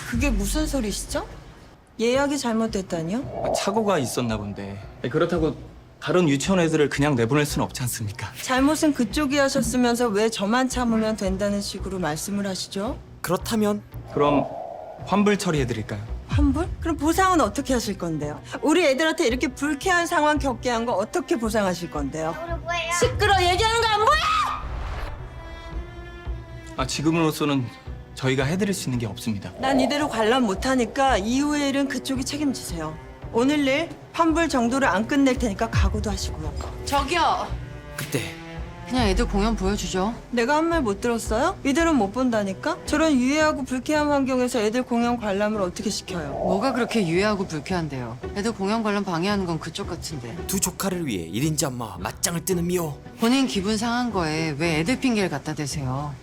그게 무슨 소리시죠? 예약이 잘못됐다니요? 착오가 있었나 본데. 그렇다고 다른 유치원 애들을 그냥 내보낼 수는 없지 않습니까? 잘못은 그쪽이 하셨으면서 왜 저만 참으면 된다는 식으로 말씀을 하시죠? 그렇다면 그럼 환불 처리해드릴까요? 환불? 그럼 보상은 어떻게 하실 건데요? 우리 애들한테 이렇게 불쾌한 상황 겪게 한 거 어떻게 보상하실 건데요? 시끄러 얘기하는 거 안 보여? 지금으로서는 저희가 해드릴 수 있는 게 없습니다. 난 이대로 관람 못하니까 이후의 일은 그쪽이 책임지세요. 오늘 일 환불 정도를 안 끝낼 테니까 각오도 하시고요. 저기요. 그때 그냥 애들 공연 보여주죠. 내가 한 말 못 들었어요? 이대로는 못 본다니까? 저런 유해하고 불쾌한 환경에서 애들 공연 관람을 어떻게 시켜요? 뭐가 그렇게 유해하고 불쾌한데요. 애들 공연 관람 방해하는 건 그쪽 같은데. 두 조카를 위해 1인자 엄마 맞짱을 뜨는 미호. 본인 기분 상한 거에 왜 애들 핑계를 갖다 대세요.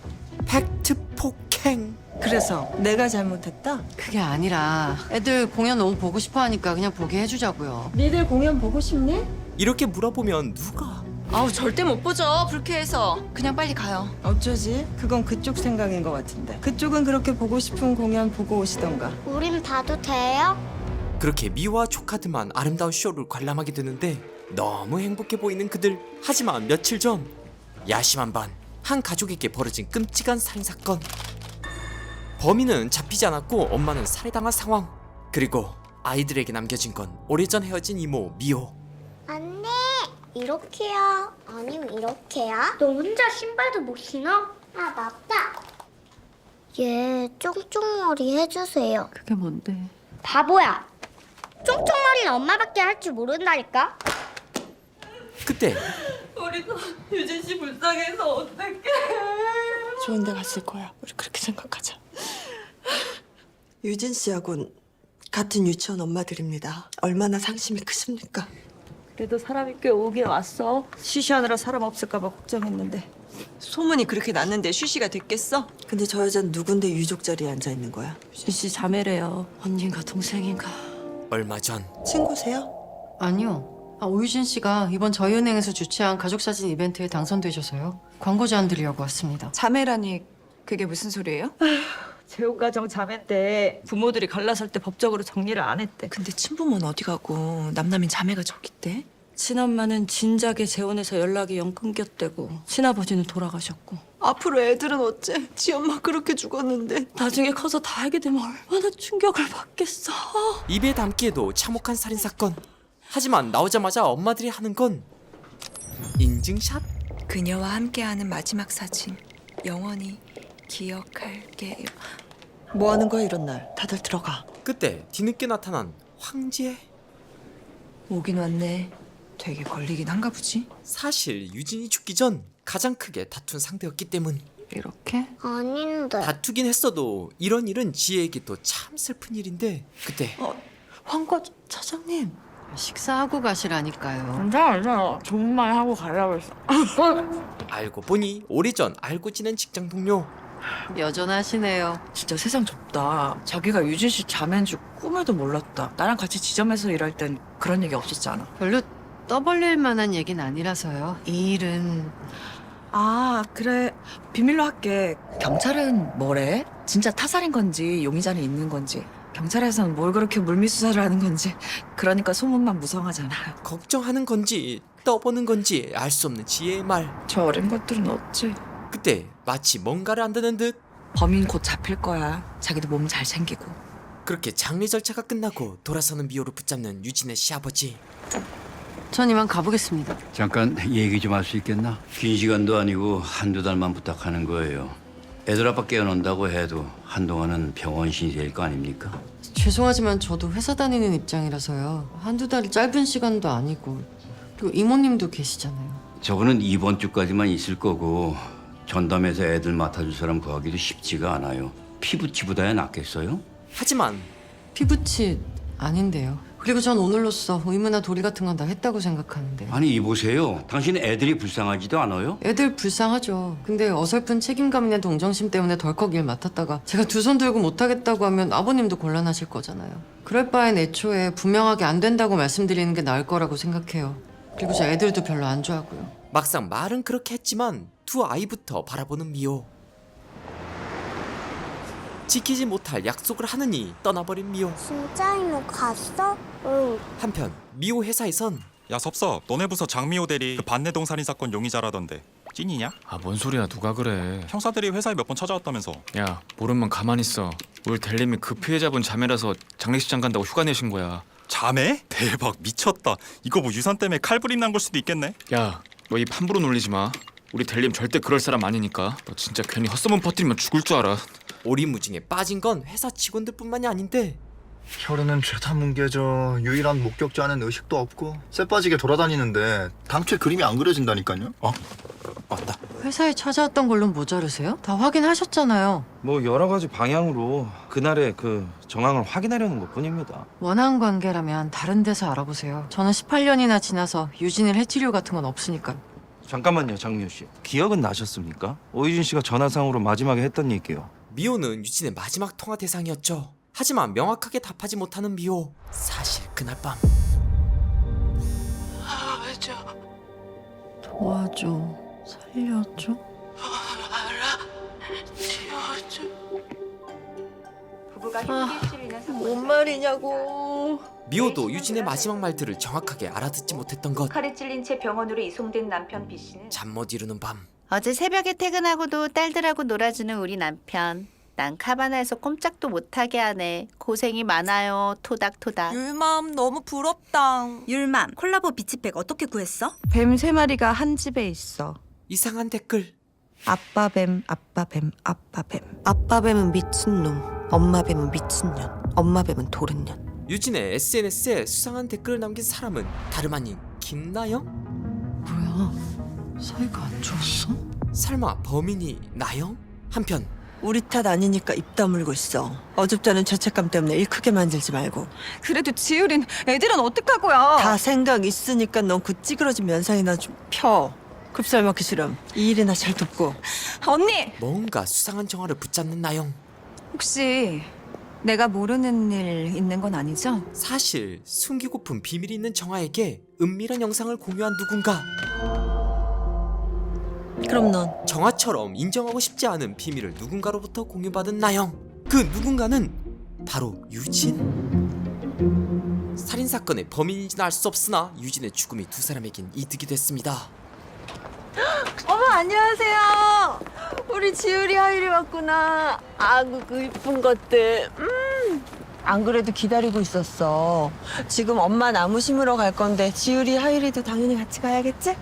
팩트 폭행. 그래서 내가 잘못했다? 그게 아니라 애들 공연 너무 보고 싶어 하니까 그냥 보게 해주자고요. 니들 공연 보고 싶니? 이렇게 물어보면 누가? 아우 절대 못 보죠. 불쾌해서. 그냥 빨리 가요. 어쩌지? 그건 그쪽 생각인 것 같은데. 그쪽은 그렇게 보고 싶은 공연 보고 오시던가. 우린 봐도 돼요? 그렇게 미호와 조카들만 아름다운 쇼를 관람하게 되는데 너무 행복해 보이는 그들. 하지만 며칠 전 야심한 반 한 가족에게 벌어진 끔찍한 살인사건. 범인은 잡히지 않았고 엄마는 살해당한 상황. 그리고 아이들에게 남겨진 건 오래전 헤어진 이모 미호. 안돼. 이렇게야. 아니면 이렇게야? 너 혼자 신발도 못 신어? 아 맞다. 얘 쫑쫑머리 해주세요. 그게 뭔데? 바보야. 쫑쫑머리는 엄마밖에 할 줄 모른다니까. 그때 우리도 유진 씨 불쌍해서 어떡해. 좋은 데 갔을 거야. 우리 그렇게 생각하자. 유진 씨하고는 같은 유치원 엄마들입니다. 얼마나 상심이 크십니까? 그래도 사람이 꽤 오긴 왔어. 쉬쉬하느라 사람 없을까 봐 걱정했는데. 소문이 그렇게 났는데 쉬쉬가 됐겠어? 근데 저 여자는 누군데 유족 자리에 앉아 있는 거야? 유진 씨 자매래요. 언니인가 동생인가? 얼마 전 친구세요? 아니요. 오유진 씨가 이번 저희 은행에서 주최한 가족사진 이벤트에 당선되셔서요. 광고 제안 드리려고 왔습니다. 자매라니 그게 무슨 소리예요? 재혼가정 자매인데 부모들이 갈라설 때 법적으로 정리를 안 했대. 근데 친부모는 어디 가고 남남인 자매가 저기 있대? 친엄마는 진작에 재혼해서 연락이 영 끊겼대고 친아버지는 돌아가셨고 앞으로 애들은 어째? 지 엄마 그렇게 죽었는데. 나중에 커서 다 알게 되면 얼마나 충격을 받겠어. 입에 담기에도 참혹한 살인사건. 하지만 나오자마자 엄마들이 하는 건 인증샷? 그녀와 함께하는 마지막 사진 영원히 기억할게요. 뭐 하는 거야 이런 날? 다들 들어가. 그때 뒤늦게 나타난 황제. 오긴 왔네. 되게 걸리긴 한가 보지? 사실 유진이 죽기 전 가장 크게 다툰 상대였기 때문. 이렇게? 아닌데. 다투긴 했어도 이런 일은 지혜에게 또 참 슬픈 일인데 그때 황과 차장님. 식사하고 가시라니까요. 괜찮아. 좋은 말 하고 가려고 했어. 알고 보니 오래전 알고 지낸 직장 동료. 여전하시네요. 진짜 세상 좁다. 자기가 유진 씨 자매인 줄 꿈에도 몰랐다. 나랑 같이 지점에서 일할 땐 그런 얘기 없었잖아. 별로 떠벌릴 만한 얘기는 아니라서요. 이 일은 아 그래. 비밀로 할게. 경찰은 뭐래? 진짜 타살인 건지 용의자는 있는 건지. 경찰에서는 뭘 그렇게 물밀수사를 하는 건지. 그러니까 소문만 무성하잖아. 걱정하는 건지 떠보는 건지 알 수 없는 지혜의 말. 저 어린 것들은 어째? 그때 마치 뭔가를 안다는 듯 범인 곧 잡힐 거야. 자기도 몸 잘 챙기고. 그렇게 장례 절차가 끝나고 돌아서는 미호를 붙잡는 유진의 시아버지. 전 이만 가보겠습니다. 잠깐 얘기 좀 할 수 있겠나? 긴 시간도 아니고 한두 달만 부탁하는 거예요. 애들 아빠 깨어난다고 해도 한동안은 병원 신세일 거 아닙니까? 죄송하지만 저도 회사 다니는 입장이라서요. 한두 달이 짧은 시간도 아니고 그리고 이모님도 계시잖아요. 저거는 이번 주까지만 있을 거고 전담해서 애들 맡아줄 사람 구하기도 쉽지가 않아요. 피부치보다야 낫겠어요? 하지만 피부치 아닌데요. 그리고 전 오늘로써 의무나 도리 같은 건 다 했다고 생각하는데. 아니 이보세요. 당신 애들이 불쌍하지도 않아요? 애들 불쌍하죠. 근데 어설픈 책임감이나 동정심 때문에 덜컥 일 맡았다가 제가 두 손 들고 못하겠다고 하면 아버님도 곤란하실 거잖아요. 그럴 바엔 애초에 분명하게 안 된다고 말씀드리는 게 나을 거라고 생각해요. 그리고 저 애들도 별로 안 좋아하고요. 막상 말은 그렇게 했지만 두 아이부터 바라보는 미호. 지키지 못할 약속을 하느니 떠나버린 미호. 진짜 이모 갔어? 응. 한편 미호 회사에선 야 섭섭, 너네 부서 장미호 대리 그 반내동 살인 사건 용의자라던데 찐이냐? 아 뭔 소리야 누가 그래. 형사들이 회사에 몇 번 찾아왔다면서. 야 모르면 가만히 있어. 우리 델님이 그 피해자분 자매라서 장례식장 간다고 휴가 내신 거야. 자매? 대박 미쳤다. 이거 뭐 유산 때문에 칼부림 난 걸 수도 있겠네. 야 너 입 함부로 놀리지 마. 우리 델님 절대 그럴 사람 아니니까. 너 진짜 괜히 헛소문 퍼뜨리면 죽을 줄 알아. 오리무중에 빠진 건 회사 직원들뿐만이 아닌데 혈흔은 죄다 뭉개져. 유일한 목격자는 의식도 없고 쇠 빠지게 돌아다니는데 당초에 그림이 안 그려진다니까요. 맞다. 회사에 찾아왔던 걸로 모자르세요? 다 확인하셨잖아요. 뭐 여러 가지 방향으로 그날의 그 정황을 확인하려는 것뿐입니다. 원한 관계라면 다른 데서 알아보세요. 저는 18년이나 지나서 유진을 해칠 이유 같은 건 없으니까요. 잠깐만요, 장미호 씨. 기억은 나셨습니까? 오유진 씨가 전화상으로 마지막에 했던 얘기요. 미호는 유진의 마지막 통화 대상이었죠. 하지만 명확하게 답하지 못하는 미호. 사실 그날 밤 도와줘. 살려줘. 뭔 말이냐고. 미호도 유진의 마지막 말들을 정확하게 알아듣지 못했던 것. 칼에 찔린 채 병원으로 이송된 남편 B 씨는 잠 못 이루는 밤. 어제 새벽에 퇴근하고도 딸들하고 놀아주는 우리 남편. 난 카바나에서 꼼짝도 못하게 하네. 고생이 많아요. 토닥토닥. 율맘 너무 부럽다. 율맘 콜라보 비치백 어떻게 구했어? 뱀 3마리가 한 집에 있어. 이상한 댓글. 아빠뱀, 아빠뱀, 아빠뱀. 아빠뱀은 미친놈, 엄마뱀은 미친년, 엄마뱀은 도른년. 유진의 SNS에 수상한 댓글을 남긴 사람은 다름 아닌 김나영? 뭐야? 사이가 안 좋았어? 설마 범인이 나영? 한편 우리 탓 아니니까 입 다물고 있어. 어줍잖은 죄책감 때문에 일 크게 만들지 말고. 그래도 지율인 애들은 어떡하고요? 다 생각 있으니까 넌 그 찌그러진 면상이나 좀 펴. 급살 먹기 싫음. 이 일이나 잘 돕고. 언니 뭔가 수상한 정화를 붙잡는 나영. 혹시 내가 모르는 일 있는 건 아니죠? 사실 숨기고픈 비밀이 있는 정화에게 은밀한 영상을 공유한 누군가. 그럼 넌 정화처럼 인정하고 싶지 않은 비밀을 누군가로부터 공유받은 나영. 그 누군가는 바로 유진. 살인사건의 범인인지는 알 수 없으나 유진의 죽음이 두 사람에겐 이득이 됐습니다. 어머 안녕하세요. 우리 지율이 하율이 왔구나. 아구 그 이쁜 것들. 안 그래도 기다리고 있었어. 지금 엄마 나무 심으러 갈 건데 지율이 하율이도 당연히 같이 가야겠지?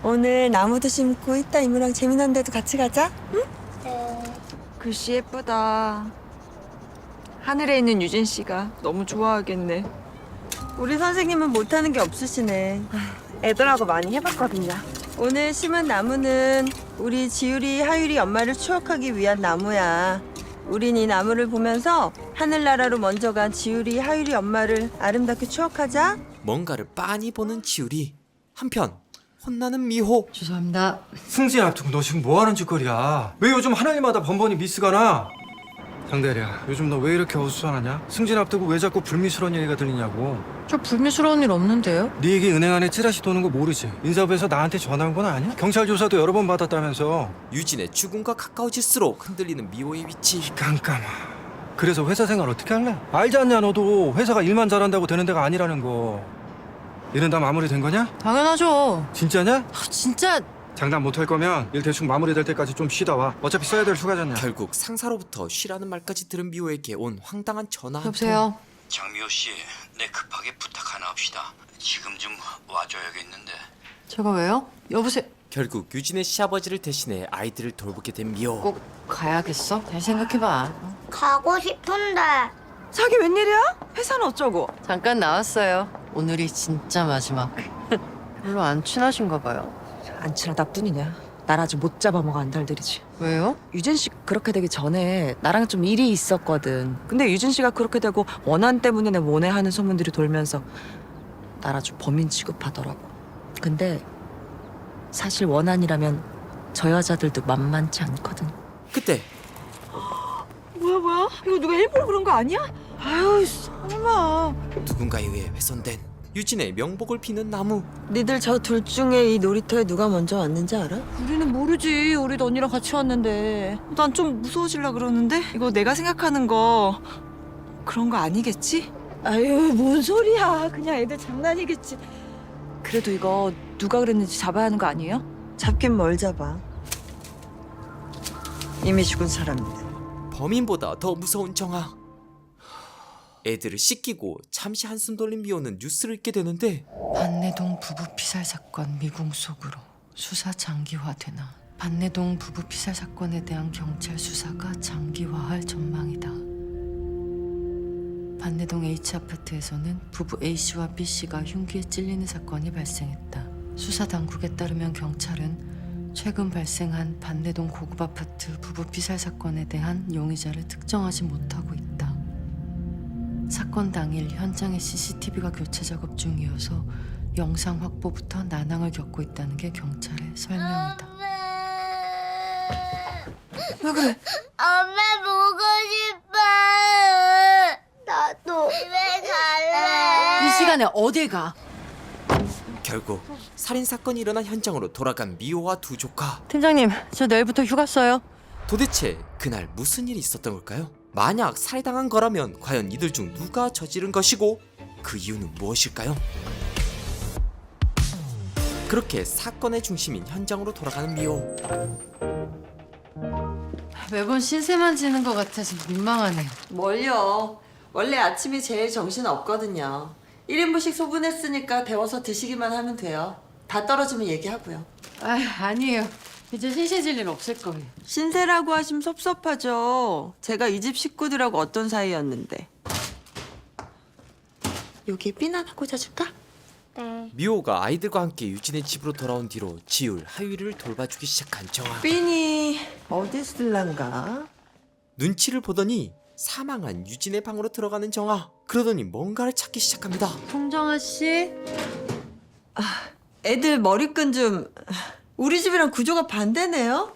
오늘 나무도 심고 이따 이모랑 재미난 데도 같이 가자. 응? 글씨 예쁘다. 하늘에 있는 유진 씨가 너무 좋아하겠네. 우리 선생님은 못하는 게 없으시네. 애들하고 많이 해봤거든요. 오늘 심은 나무는 우리 지율이, 하율이 엄마를 추억하기 위한 나무야. 우린 이 나무를 보면서 하늘나라로 먼저 간 지율이, 하율이 엄마를 아름답게 추억하자. 뭔가를 빤히 보는 지율이. 한편 혼나는 미호. 죄송합니다. 승진 앞두고 너 지금 뭐 하는 짓거리야? 왜 요즘 하는 일마다 번번이 미스가 나? 장대리야, 요즘 너 왜 이렇게 어수선하냐? 승진 앞두고 왜 자꾸 불미스러운 얘기가 들리냐고. 저 불미스러운 일 없는데요? 네 얘기 은행 안에 찌라시 도는 거 모르지? 인사부에서 나한테 전화 온 건 아니야? 경찰 조사도 여러 번 받았다면서. 유진의 죽음과 가까워질수록 흔들리는 미호의 위치. 깜깜아. 그래서 회사 생활 어떻게 할래? 알지 않냐 너도 회사가 일만 잘한다고 되는 데가 아니라는 거. 일은 다 마무리된 거냐? 당연하죠. 진짜냐? 진짜 장담 못할 거면 일 대충 마무리될 때까지 좀 쉬다 와. 어차피 써야 될 휴가잖냐. 결국 상사로부터 쉬라는 말까지 들은 미호에게 온 황당한 전화 한 통. 여보세요. 장미호 씨, 내 급하게 부탁 하나 합시다. 지금 좀 와줘야겠는데. 제가 왜요? 여보세요. 결국 유진의 시아버지를 대신해 아이들을 돌보게 된 미호. 꼭 가야겠어? 잘 생각해봐. 가고 싶은데. 자기 웬일이야? 회사는 어쩌고? 잠깐 나왔어요. 오늘이 진짜 마지막. 별로 안 친하신가 봐요. 안 친하다 뿐이냐. 날 아주 못 잡아먹어 안달들이지. 왜요? 유진 씨 그렇게 되기 전에 나랑 좀 일이 있었거든. 근데 유진 씨가 그렇게 되고 원한 때문에 내 원해하는 소문들이 돌면서 날 아주 범인 취급하더라고. 근데 사실 원한이라면 저 여자들도 만만치 않거든. 그때 뭐야? 이거 누가 일부러 그런 거 아니야? 아유 설마. 누군가에 의해 훼손된 유진의 명복을 비는 나무. 니들 저 둘 중에 이 놀이터에 누가 먼저 왔는지 알아? 우리는 모르지. 우리도 언니랑 같이 왔는데. 난 좀 무서워질라 그러는데? 이거 내가 생각하는 거 그런 거 아니겠지? 아유, 뭔 소리야. 그냥 애들 장난이겠지. 그래도 이거 누가 그랬는지 잡아야 하는 거 아니에요? 잡긴 뭘 잡아. 이미 죽은 사람인데. 범인보다 더 무서운 정아. 애들을 씻기고 잠시 한숨 돌린 미호는 뉴스를 읽게 되는데 반내동 부부 피살 사건 미궁 속으로 수사 장기화되나. 반내동 부부 피살 사건에 대한 경찰 수사가 장기화할 전망이다. 반내동 H아파트에서는 부부 A씨와 B씨가 흉기에 찔리는 사건이 발생했다. 수사 당국에 따르면 경찰은 최근 발생한 반내동 고급 아파트 부부 피살 사건에 대한 용의자를 특정하지 못하고 있다. 사건 당일 현장의 CCTV가 교체 작업 중이어서 영상 확보부터 난항을 겪고 있다는 게 경찰의 설명이다. 왜 그래? 엄마 보고 싶어. 나도 집에 갈래. 이 시간에 어딜 가? 결국 살인 사건이 일어난 현장으로 돌아간 미호와 두 조카. 팀장님, 저 내일부터 휴가 써요. 도대체 그날 무슨 일이 있었던 걸까요? 만약 살해당한 거라면 과연 이들 중 누가 저지른 것이고 그 이유는 무엇일까요? 그렇게 사건의 중심인 현장으로 돌아가는 미호. 매번 신세만 지는 것 같아서 민망하네요. 뭘요? 원래 아침이 제일 정신 없거든요. 1인분씩 소분했으니까 데워서 드시기만 하면 돼요. 다 떨어지면 얘기하고요. 아니에요. 이제 신세 질 일 없을 거예요. 신세라고 하시면 섭섭하죠. 제가 이 집 식구들하고 어떤 사이였는데. 여기 핀 하나 꽂아줄까? 네. 미호가 아이들과 함께 유진의 집으로 돌아온 뒤로 지율, 하유리를 돌봐주기 시작한 정아. 핀이 어디 쓸란가? 눈치를 보더니 사망한 유진의 방으로 들어가는 정아. 그러더니 뭔가를 찾기 시작합니다. 송정아 씨? 애들 머리끈 좀... 우리 집이랑 구조가 반대네요?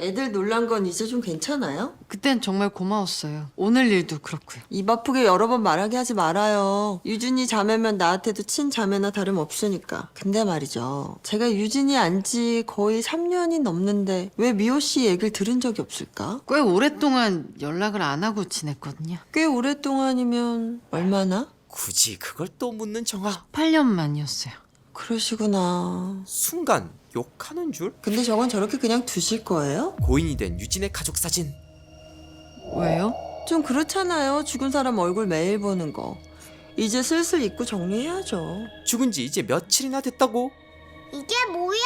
애들 놀란 건 이제 좀 괜찮아요? 그땐 정말 고마웠어요. 오늘 일도 그렇고요. 입 아프게 여러 번 말하게 하지 말아요. 유진이 자매면 나한테도 친자매나 다름없으니까. 근데 말이죠. 제가 유진이 안지 거의 3년이 넘는데 왜 미호 씨 얘기를 들은 적이 없을까? 꽤 오랫동안 연락을 안 하고 지냈거든요. 꽤 오랫동안이면 얼마나? 굳이 그걸 또 묻는 정아. 8년 만이었어요. 그러시구나. 순간 욕하는 줄? 근데 저건 저렇게 그냥 두실 거예요? 고인이 된 유진의 가족 사진. 왜요? 좀 그렇잖아요. 죽은 사람 얼굴 매일 보는 거. 이제 슬슬 잊고 정리해야죠. 죽은 지 이제 며칠이나 됐다고? 이게 뭐야?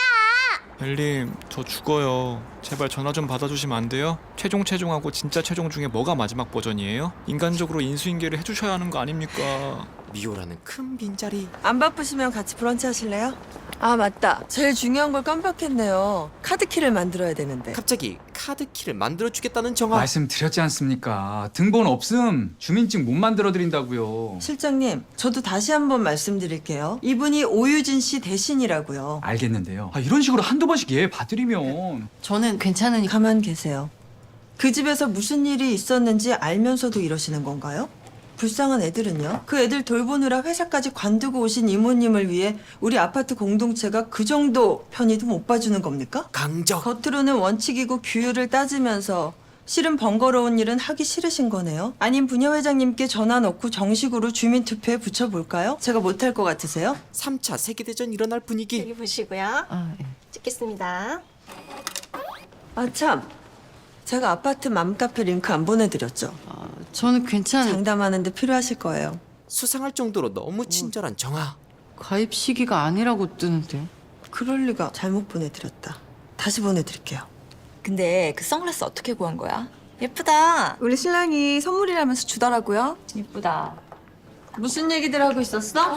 벨님, 저 죽어요. 제발 전화 좀 받아주시면 안 돼요? 최종하고 진짜 최종 중에 뭐가 마지막 버전이에요? 인간적으로 인수인계를 해주셔야 하는 거 아닙니까? 미호라는 큰 빈자리. 안 바쁘시면 같이 브런치 하실래요? 아 맞다. 제일 중요한 걸 깜빡했네요. 카드키를 만들어야 되는데. 갑자기 카드키를 만들어주겠다는 정아. 말씀드렸지 않습니까? 등본 없음 주민증 못 만들어드린다고요. 실장님, 저도 다시 한번 말씀드릴게요. 이분이 오유진 씨 대신이라고요. 알겠는데요. 이런 식으로 한두 번씩 예 봐드리면. 저는 괜찮으니까. 가만 계세요. 그 집에서 무슨 일이 있었는지 알면서도 이러시는 건가요? 불쌍한 애들은요? 그 애들 돌보느라 회사까지 관두고 오신 이모님을 위해 우리 아파트 공동체가 그 정도 편의도 못 봐주는 겁니까? 강적. 겉으로는 원칙이고 규율을 따지면서 실은 번거로운 일은 하기 싫으신 거네요? 아님 부녀회장님께 전화 넣고 정식으로 주민투표에 붙여볼까요? 제가 못할 것 같으세요? 3차 세계대전 일어날 분위기. 여기 보시고요. 예. 찍겠습니다. 아 참, 제가 아파트 맘카페 링크 안 보내드렸죠? 저는 장담하는데 필요하실 거예요. 수상할 정도로 너무 친절한 정아. 가입 시기가 아니라고 뜨는데요. 그럴 리가. 잘못 보내드렸다. 다시 보내드릴게요. 근데 그 선글라스 어떻게 구한 거야? 예쁘다. 우리 신랑이 선물이라면서 주더라고요. 예쁘다. 무슨 얘기들 하고 있었어?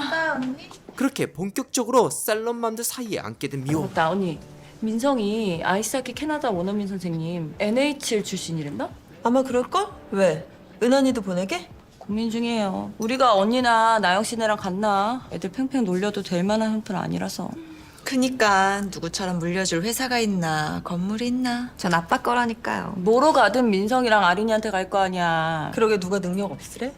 그렇게 본격적으로 셀럽맘들 사이에 앉게 된 미호. 맞다 언니. 민성이 아이스하키 캐나다 원어민 선생님 NHL 출신이랬나? 아마 그럴걸? 왜? 은환이도 보내게? 고민 중이에요. 우리가 언니나 나영 씨네랑 같나? 애들 팽팽 놀려도 될 만한 형편 아니라서. 그니까 누구처럼 물려줄 회사가 있나 건물이 있나. 전 아빠 거라니까요. 뭐로 가든 민성이랑 아린이한테 갈 거 아니야. 그러게 누가 능력 없으래?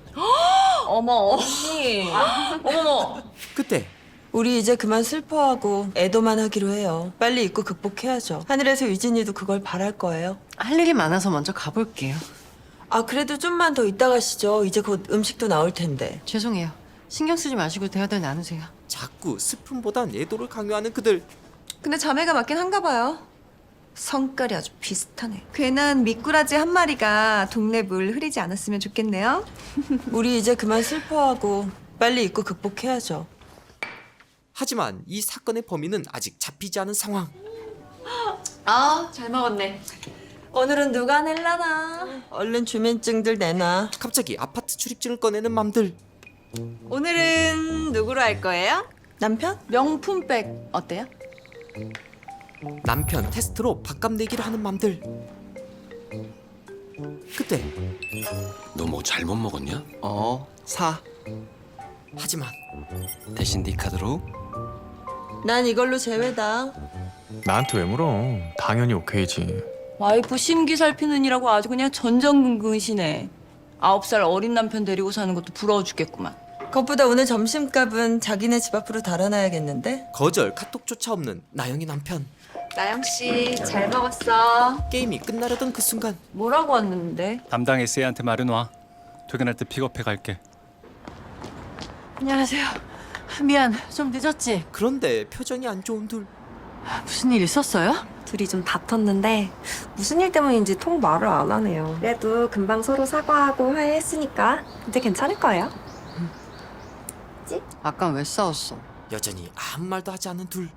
어머 언니. 어머머. 그때 우리 이제 그만 슬퍼하고 애도만 하기로 해요. 빨리 잊고 극복해야죠. 하늘에서 유진이도 그걸 바랄 거예요. 할 일이 많아서 먼저 가볼게요. 아, 그래도 좀만 더 있다 가시죠. 이제 곧 음식도 나올 텐데. 죄송해요. 신경 쓰지 마시고 대화들 나누세요. 자꾸 스푼보단 애도를 강요하는 그들. 근데 자매가 맞긴 한가 봐요. 성깔이 아주 비슷하네. 괜한 미꾸라지 한 마리가 동네 물 흐리지 않았으면 좋겠네요. 우리 이제 그만 슬퍼하고 빨리 잊고 극복해야죠. 하지만 이 사건의 범인은 아직 잡히지 않은 상황. 아, 잘 먹었네. 오늘은 누가 낼라나? 얼른 주민증들 내놔. 갑자기 아파트 출입증을 꺼내는 맘들. 오늘은 누구로 할 거예요? 남편? 명품백 어때요? 남편 테스트로 밥값 내기를 하는 맘들. 그때 너 뭐 잘못 먹었냐? 사. 하지만 대신 네 카드로. 난 이걸로 제외다. 나한테 왜 물어? 당연히 오케이지. 와이프 심기 살피느니라고 아주 그냥 전전긍긍이시네. 9살 어린 남편 데리고 사는 것도 부러워 죽겠구만. 그것보다 오늘 점심값은 자기네 집 앞으로 달아놔야겠는데? 거절 카톡조차 없는 나영이 남편. 나영 씨, 잘 먹었어. 게임이 끝나려던 그 순간 뭐라고 왔는데? 담당 SA한테 말해 놔. 퇴근할 때 픽업해 갈게. 안녕하세요. 미안, 좀 늦었지? 그런데 표정이 안 좋은 둘. 무슨 일 있었어요? 둘이 좀 다퉜는데 무슨 일 때문인지 통 말을 안 하네요. 그래도 금방 서로 사과하고 화해했으니까 이제 괜찮을 거예요. 아까 왜 싸웠어? 여전히 아무 말도 하지 않는 둘.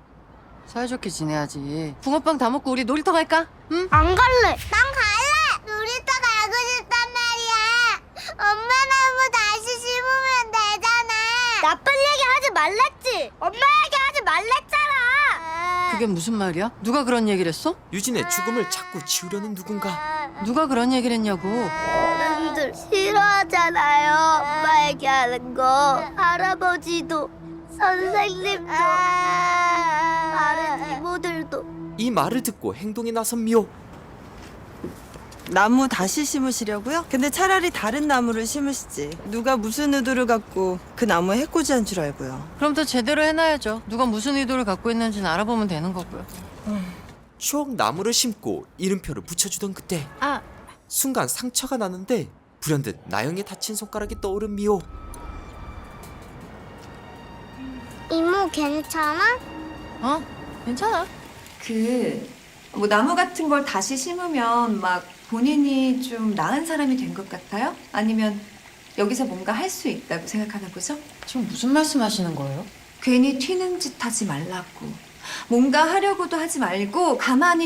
사이좋게 지내야지. 붕어빵 다 먹고 우리 놀이터 갈까? 응? 안 갈래. 난 갈래. 놀이터 가고 싶단 말이야. 엄마 나무 다시 심으면 되잖아. 나쁜 얘기 하지 말랬지. 엄마 얘기 하지 말랬잖아. 그게 무슨 말이야? 누가 그런 얘기를 했어? 유진의 죽음을 자꾸 지우려는 누군가. 누가 그런 얘기를 했냐고. 어른들 싫어하잖아요. 엄마 얘기하는 거. 할아버지도 선생님도 다른 이모들도. 이 말을 듣고 행동에 나선 미호. 나무 다시 심으시려고요? 근데 차라리 다른 나무를 심으시지. 누가 무슨 의도를 갖고 그 나무에 해코지한 줄 알고요. 그럼 더 제대로 해놔야죠. 누가 무슨 의도를 갖고 있는지는 알아보면 되는 거고요. 추억 나무를 심고 이름표를 붙여주던 그때 순간 상처가 나는데 불현듯 나영의 다친 손가락이 떠오른 미호. 이모 괜찮아? 괜찮아. 뭐 나무 같은 걸 다시 심으면 막 본인이 좀 나은 사람이 된 것 같아요? 아니면 여기서 뭔가 할 수 있다고 생각하는 거죠? 지금 무슨 말씀하시는 거예요? 괜히 튀는 짓 하지 말라고. 뭔가 하려고도 하지 말고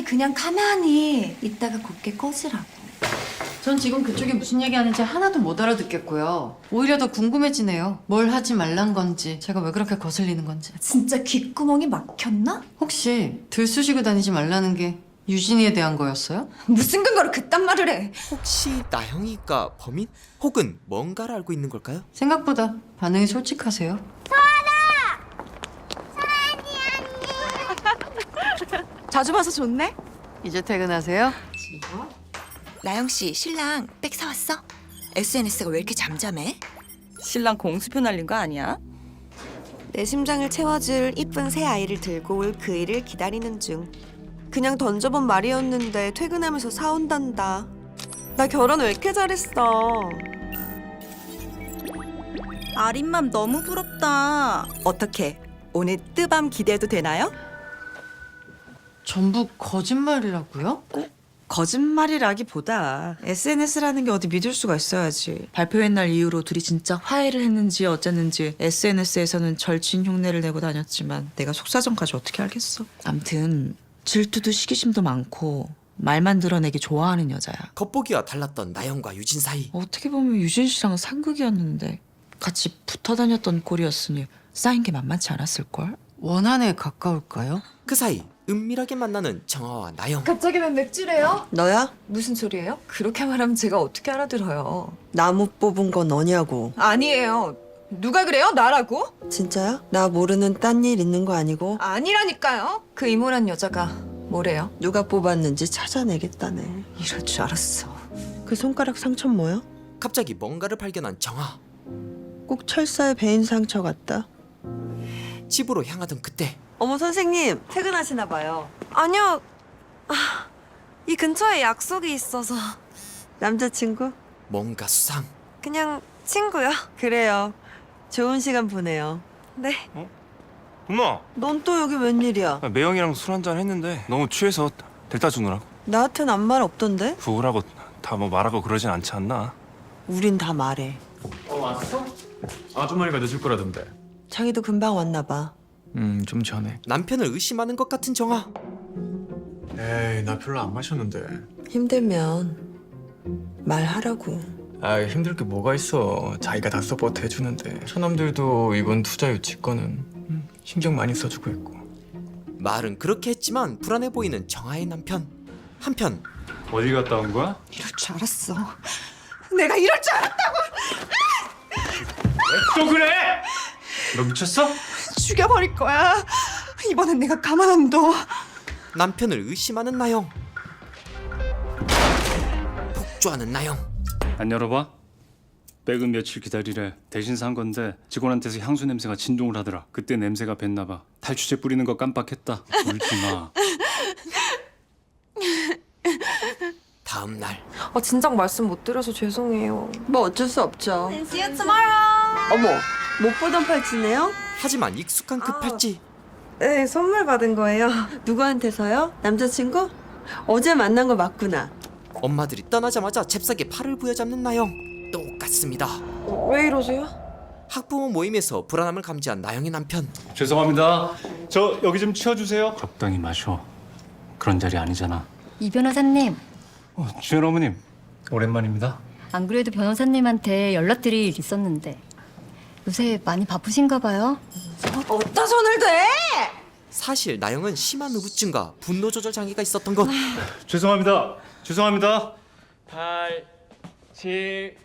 그냥 가만히 있다가 곱게 꺼지라고. 전 지금 그쪽이 무슨 얘기하는지 하나도 못 알아듣겠고요. 오히려 더 궁금해지네요. 뭘 하지 말란 건지, 제가 왜 그렇게 거슬리는 건지. 진짜 귓구멍이 막혔나? 혹시 들쑤시고 다니지 말라는 게 유진이에 대한 거였어요? 무슨 근거로 그딴 말을 해? 혹시 나영이가 범인? 혹은 뭔가를 알고 있는 걸까요? 생각보다 반응이 솔직하세요. 자주 봐서 좋네? 이제 퇴근하세요? 나영 씨, 신랑 백 사왔어? SNS가 왜 이렇게 잠잠해? 신랑 공수표 날린 거 아니야? 내 심장을 채워줄 이쁜 새 아이를 들고 올 그 일을 기다리는 중. 그냥 던져본 말이었는데 퇴근하면서 사온단다. 나 결혼 왜 이렇게 잘했어. 아린맘 너무 부럽다. 어떻게 오늘 뜨밤 기대해도 되나요? 전부 거짓말이라고요? 거짓말이라기보다 SNS라는 게 어디 믿을 수가 있어야지. 발표회 날 이후로 둘이 진짜 화해를 했는지 어쨌는지 SNS에서는 절친 흉내를 내고 다녔지만 내가 속사정까지 어떻게 알겠어. 암튼 질투도 시기심도 많고 말만 드러내기 좋아하는 여자야. 겉보기와 달랐던 나영과 유진 사이. 어떻게 보면 유진 씨랑은 상극이었는데 같이 붙어 다녔던 꼴이었으니 쌓인 게 만만치 않았을걸? 원한에 가까울까요? 그 사이 은밀하게 만나는 정아와 나영. 갑자기 웬 맥주래요? 너야? 무슨 소리예요? 그렇게 말하면 제가 어떻게 알아들어요? 나무 뽑은 거 너냐고. 아니에요. 누가 그래요? 나라고? 진짜야? 나 모르는 딴 일 있는 거 아니고? 아니라니까요. 그 이모란 여자가 뭐래요? 누가 뽑았는지 찾아내겠다네. 이럴 줄 알았어. 그 손가락 상처 뭐야? 갑자기 뭔가를 발견한 정아. 꼭 철사에 베인 상처 같다. 집으로 향하던 그때 어머 선생님 퇴근하시나 봐요. 아니요. 이 근처에 약속이 있어서. 남자친구? 뭔가 수상. 그냥 친구요. 그래요. 좋은 시간 보내요. 네. 엄마, 넌 또 여기 웬일이야? 매형이랑 술 한잔 했는데 너무 취해서 데려다 주느라고. 나한텐 아무 말 없던데? 부부라고 다 뭐 말하고 그러진 않지 않나? 우린 다 말해. 왔어? 아주머니가 늦을 거라던데. 자기도 금방 왔나 봐. 좀 전에. 남편을 의심하는 것 같은 정아. 에이, 나 별로 안 마셨는데. 힘들면 말하라고. 아, 힘들 게 뭐가 있어. 자기가 다 서포트 해주는데. 처남들도 이번 투자 유치권은 신경 많이 써주고 있고. 말은 그렇게 했지만 불안해 보이는 정아의 남편. 한편 어디 갔다 온 거야? 이럴 줄 알았어. 내가 이럴 줄 알았다고. 또 그래? 너 미쳤어? 죽여버릴 거야. 이번엔 내가 가만 안 둬. 남편을 의심하는 나영. 폭주하는 나영. 안 열어봐? 백은 며칠 기다리래. 대신 산 건데 직원한테서 향수 냄새가 진동을 하더라. 그때 냄새가 뱄나 봐. 탈취제 뿌리는 거 깜빡했다. 울지 마. 다음 날 진작 말씀 못 드려서 죄송해요. 뭐 어쩔 수 없죠. See you tomorrow. 어머 못 보던 팔찌네요? 하지만 익숙한 그 팔찌. 네 선물 받은 거예요. 누구한테서요? 남자친구? 어제 만난 거 맞구나. 엄마들이 떠나자마자 잽싸게 팔을 부여잡는 나영. 똑같습니다. 왜 이러세요? 학부모 모임에서 불안함을 감지한 나영의 남편. 죄송합니다. 저 여기 좀 치워주세요. 적당히 마셔. 그런 자리 아니잖아. 이 변호사님, 주연 어머님 오랜만입니다. 안 그래도 변호사님한테 연락드릴 일 있었는데 요새 많이 바쁘신가 봐요? 어디다 손을 대? 사실 나영은 심한 우울증과 분노 조절 장애가 있었던 것. 죄송합니다. 죄송합니다. 8, 7,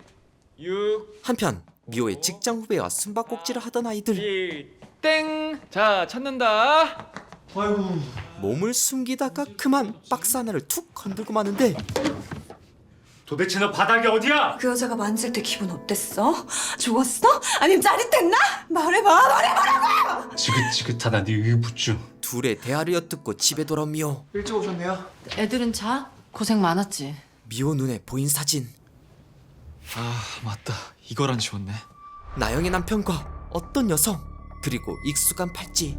6. 한편 미호의 직장 후배와 숨바꼭질을 하던 아이들. 땡! 자, 찾는다. 아이고. 몸을 숨기다가 그만 박스 하나를 툭 건들고 마는데 도대체 너 바닥이 어디야? 그 여자가 만질 때 기분 어땠어? 좋았어? 아니면 짜릿했나? 말해보라고요! 지긋지긋하다 네 의붓주. 둘의 대화를 엿듣고 집에 돌아온 미호. 일찍 오셨네요. 애들은 자? 고생 많았지. 미호 눈에 보인 사진. 아, 맞다. 이거란 지웠네. 나영의 남편과 어떤 여성, 그리고 익숙한 팔찌.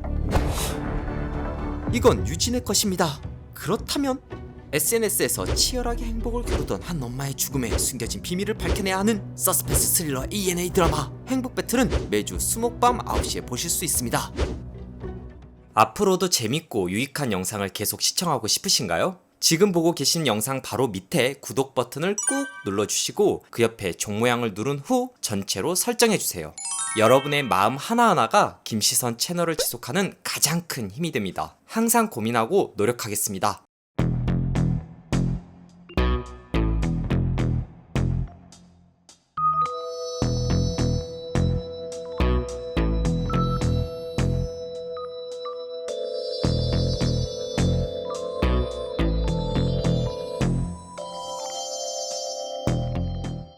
이건 유진의 것입니다. 그렇다면 SNS에서 치열하게 행복을 겨루던 한 엄마의 죽음에 숨겨진 비밀을 밝혀내야 하는 서스펜스 스릴러 ENA 드라마 행복 배틀은 매주 수목밤 9시에 보실 수 있습니다. 앞으로도 재밌고 유익한 영상을 계속 시청하고 싶으신가요? 지금 보고 계신 영상 바로 밑에 구독 버튼을 꾹 눌러주시고 그 옆에 종 모양을 누른 후 전체로 설정해주세요. 여러분의 마음 하나하나가 김시선 채널을 지속하는 가장 큰 힘이 됩니다. 항상 고민하고 노력하겠습니다.